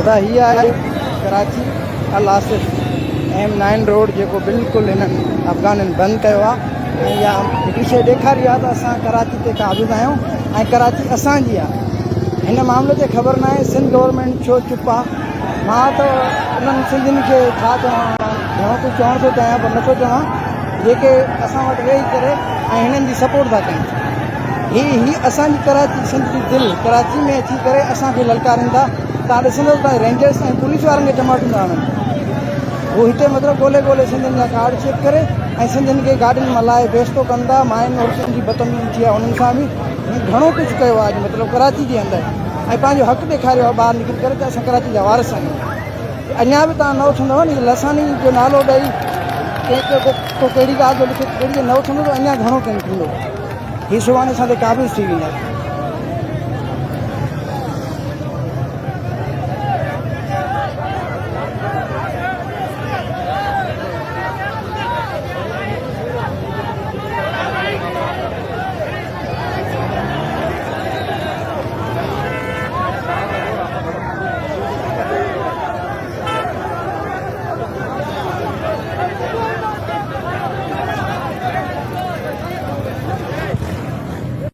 अदा हीअ आहे कराची अल आसिफ M9 रोड जेको बिल्कुलु हिननि अफ़गाननि बंदि कयो आहे ऐं इहा हिकिड़ी शइ ॾेखारी आहे त असां कराची ते क़ाबिज़ आहियूं ऐं कराची असांजी आहे। हिन मामले ते ख़बर न आहे सिंध गवर्नमेंट छो चुप आहे। मां त उन्हनि सिंधियुनि खे छा चवां, घणो कुझु चवण थो चाहियां पर नथो चवां, जेके असां वटि वेही करे ऐं हिननि जी सपोर्ट था कनि। ही असांजी कराची सिंध जी दिलि कराची में अची करे असांखे ललकारनि था। तव्हां ॾिसंदव त रेंजर्स ऐं पुलिस वारनि खे टमाटो था हणनि। हू हिते मतिलबु ॻोल्हे सिंधियुनि जा कार्ड चेक करे ऐं सिंधियुनि खे गाॾियुनि मां लाहे बेस्तो कनि था। मायुनि औरतुनि जी बदतमीज़ी थी आहे उन्हनि सां बि घणो कुझु कयो आहे अॼु मतिलबु कराची जे अंदरि ऐं पंहिंजो हक़ु ॾेखारियो आहे ॿाहिरि निकिरी करे त असां कराची जा वारिस आहियूं। अञा बि तव्हां न उथंदव नी लसानी जो नालो ॾेई को कहिड़ी ॻाल्हि जो लिखे कहिड़ी न उथंदो त अञा घणो कंहिं थींदो। हीअ सुभाणे असां ते क़ाबिज़ थी वेंदा।